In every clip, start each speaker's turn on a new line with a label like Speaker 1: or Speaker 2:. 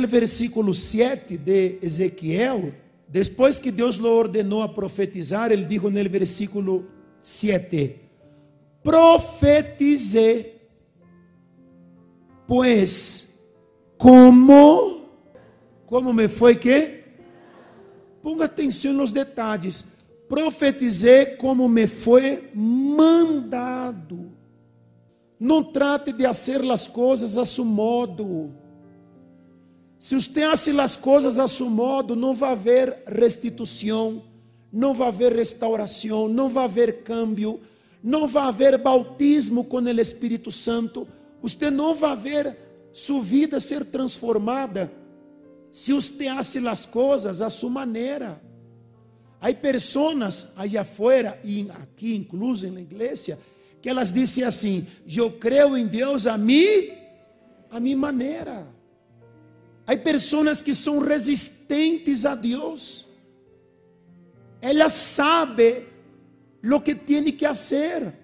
Speaker 1: No versículo 7 de Ezequiel, depois que Deus lo ordenou a profetizar, ele dijo no versículo 7: profetize, pues, como me foi que? Ponga atenção nos detalhes. Profetizei como me foi mandado. Não trate de fazer as coisas a seu modo. Se você faz as coisas a seu modo, não vai haver restituição, não vai haver restauração, não vai haver câmbio, não vai haver bautismo com o Espírito Santo. Você não vai ver sua vida ser transformada se você faz as coisas a sua maneira. Há pessoas aí afuera e aqui incluso na igreja que elas dizem assim: eu creio em Deus a minha maneira. Há pessoas que são resistentes a Deus. Elas sabem o que tem que fazer.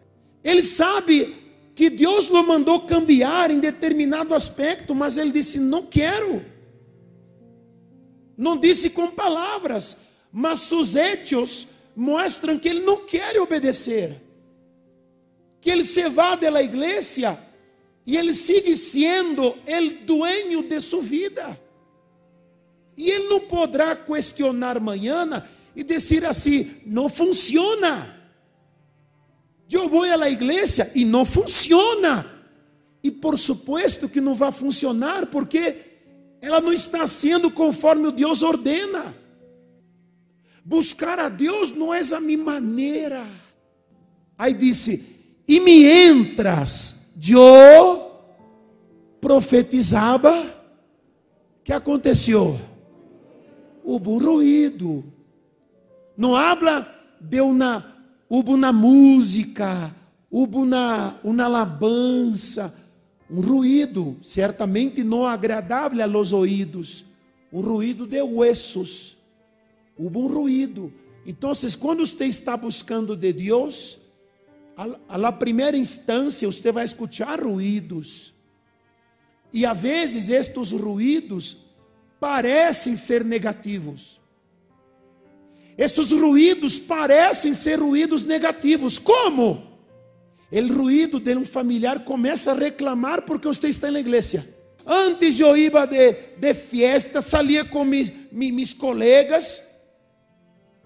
Speaker 1: Ele sabe que Deus o mandou cambiar em determinado aspecto, mas ele disse: não quero. Não disse com palavras, mas seus hechos mostram que ele não quer obedecer. Que ele se va da igreja e ele sigue sendo o dueño de sua vida. E ele não poderá questionar amanhã e dizer assim: não funciona. Eu vou à igreja e não funciona. E por supuesto que não vai funcionar, porque ela não está sendo conforme o Deus ordena. Buscar a Deus não é a minha maneira. Aí disse: e mientras eu profetizava, o que aconteceu? Houve um ruído. Não habla de houve uma música, houve uma alabança, um ruído, certamente não agradável a los ouídos, um ruído de huesos. Houve um ruído. Então, quando você está buscando de Deus, a primeira instância, você vai escutar ruídos. E às vezes estes ruídos parecem ser negativos. Esses ruídos parecem ser ruídos negativos. Como? O ruído de um familiar começa a reclamar porque você está na igreja. Antes eu ia de fiesta, saía com mis colegas,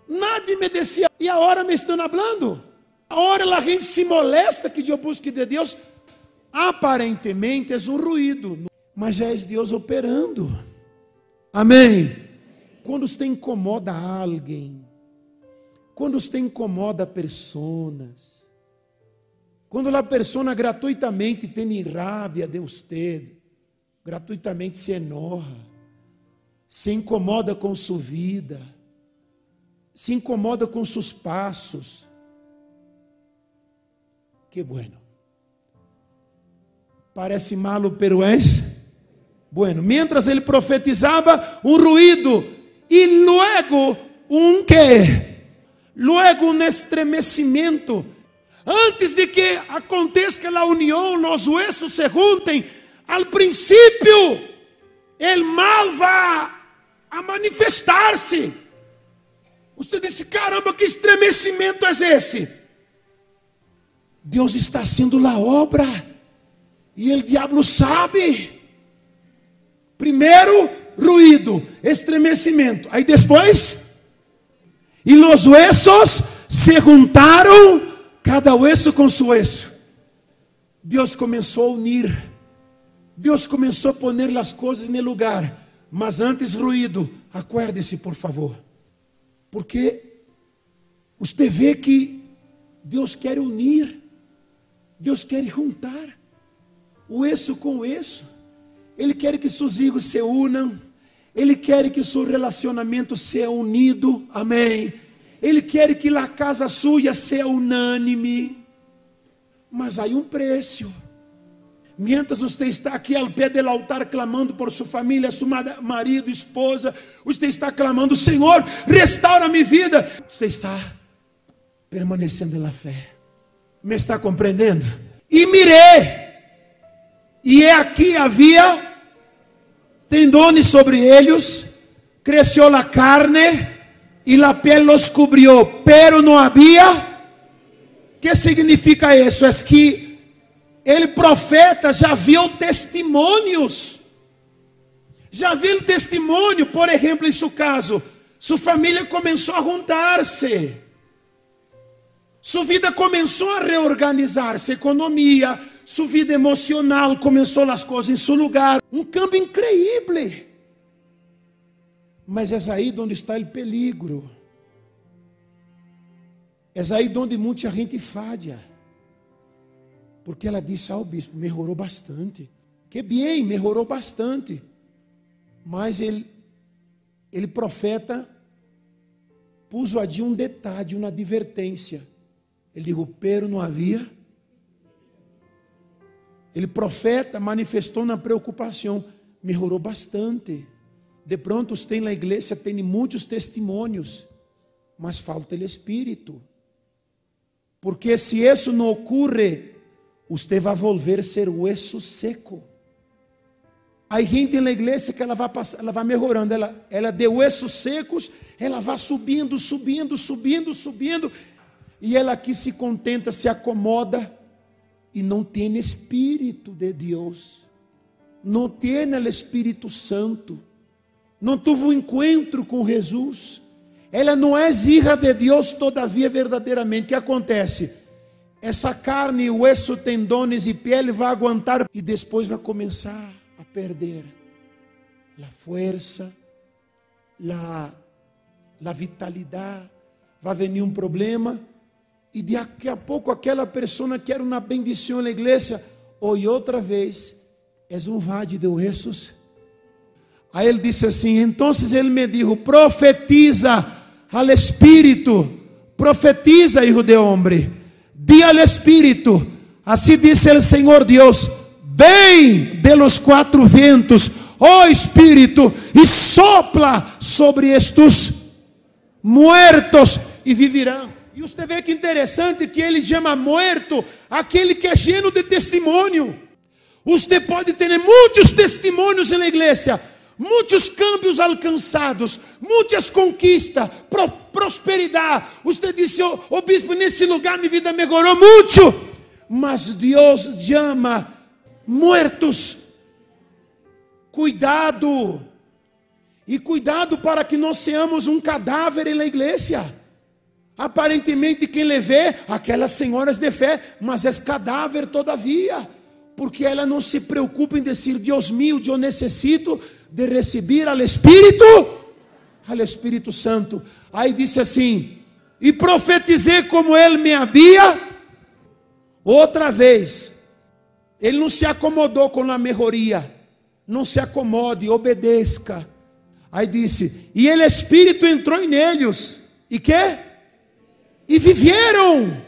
Speaker 1: nadie me decía, e agora me estão falando. Agora a gente se molesta que eu busque de Deus. Aparentemente é um ruído, mas já é Deus operando. Amém? Quando você incomoda alguém, quando você incomoda pessoas, quando a pessoa gratuitamente tem raiva de você, gratuitamente se enoja, se incomoda com sua vida, se incomoda com seus passos, que bueno. Parece malo, pero es bueno. Mientras ele profetizava, um ruído, e luego luego um estremecimento. Antes de que aconteça a união, os huesos se juntem, al princípio, o mal vai a manifestar-se. Você disse: caramba, que estremecimento é esse? Deus está haciendo a obra, e o diabo sabe. Primeiro, ruído, estremecimento. Aí depois, e os huesos se juntaram, cada hueso com seu hueso. Deus começou a unir. Deus começou a pôr as coisas no lugar. Mas antes, ruído, acuerde-se, por favor. Porque você vê que Deus quer unir. Deus quer juntar hueso com hueso. Ele quer que seus filhos se unam. Ele quer que seu relacionamento seja unido. Amém. Ele quer que a casa sua seja unânime. Mas há um preço. Mientras você está aqui ao pé do altar clamando por sua família, seu marido, esposa, você está clamando: Senhor, restaura minha vida. Você está permanecendo na fé. Me está compreendendo? E mirei, e aqui havia tendones sobre ellos, creció la carne y la piel los cubrió, pero no había. ¿Qué significa eso? Es que el profeta já viu testemunhos. Já viu o testemunho, por exemplo, em seu caso, sua família começou a juntar-se. Sua vida começou a reorganizar-se, economia, sua vida emocional, começou as coisas em seu lugar. Um cambio incrível. Mas é aí onde está o peligro. É aí onde muita gente falha. Porque ela disse ao bispo, melhorou bastante. Que bem, melhorou bastante. Mas ele profeta, pôs ali um detalhe, uma advertência. Ele disse, pero não havia. Ele profeta manifestou na preocupação, melhorou bastante. De pronto, tem na igreja, tem muitos testemunhos, mas falta o Espírito. Porque se isso não ocorre, você vai volver a ser hueso seco. Há gente na igreja que ela vai melhorando, ela de huesos secos, ela vai subindo, e ela aqui se contenta, se acomoda, e não tem Espírito de Deus, não tem o Espírito Santo, não teve um encontro com Jesus, ela não é filha de Deus todavia verdadeiramente. O que acontece? Essa carne, hueso, tendones e pele vai aguentar, e depois vai começar a perder a força, a vitalidade, vai vir um problema, e daqui a pouco aquela pessoa que era uma bendição na igreja, hoje outra vez, é um vade de huesos. Aí ele disse assim, então ele me disse, profetiza al Espírito, profetiza, hijo de homem, di al Espírito, assim disse o Senhor Deus, vem de los quatro ventos, ó Espírito, e sopla sobre estes muertos e vivirão. E você vê que interessante que ele chama morto aquele que é cheio de testemunho. Você pode ter muitos testemunhos na igreja, muitos cambios alcançados, muitas conquistas, prosperidade. Você disse, oh bispo, nesse lugar minha vida melhorou muito, mas Deus chama muertos. Cuidado, e cuidado para que não seamos um cadáver na igreja. Aparentemente quem lhe vê, aquelas senhoras de fé, mas é cadáver todavia, porque ela não se preocupa em dizer, Deus meu, eu necessito de receber ao Espírito Santo. Aí disse assim, e profetizei como ele me havia, outra vez, ele não se acomodou com a melhoria, não se acomode, obedeça. Aí disse, e o Espírito entrou neles, e que? E viveram,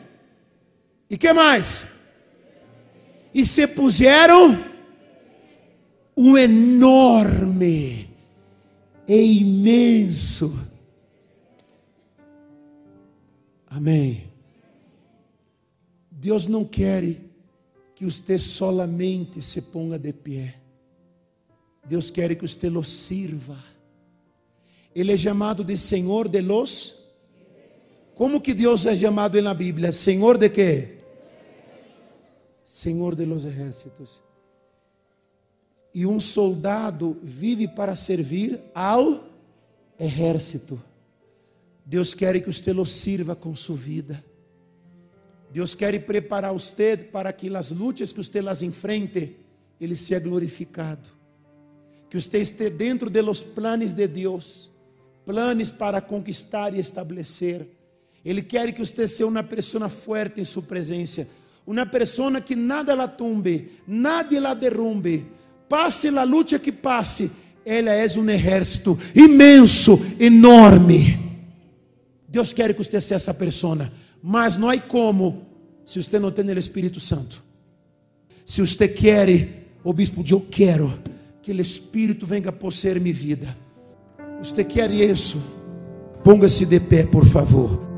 Speaker 1: e que mais? E se puseram um enorme e imenso. Amém. Deus não quer que você solamente se ponga de pé. Deus quer que você lo sirva. Ele é chamado de Senhor de los. Como que Deus é chamado na Bíblia? Senhor de quê? Senhor de los ejércitos. E um soldado vive para servir ao exército. Deus quer que você lo sirva com sua vida. Deus quer preparar você para que as lutas que você las enfrente, Ele seja glorificado. Que você esteja dentro de los planos de Deus, planos para conquistar e estabelecer. Ele quer que você seja uma pessoa forte em sua presença, uma pessoa que nada la tumbe, nada la derrumbe, passe a luta que passe, ela é um exército imenso, enorme. Deus quer que você seja essa pessoa, mas não há como se você não tem o Espírito Santo. Se você quer, o bispo, eu quero que o Espírito venha possuir minha vida. Você quer isso? Ponga-se de pé, por favor.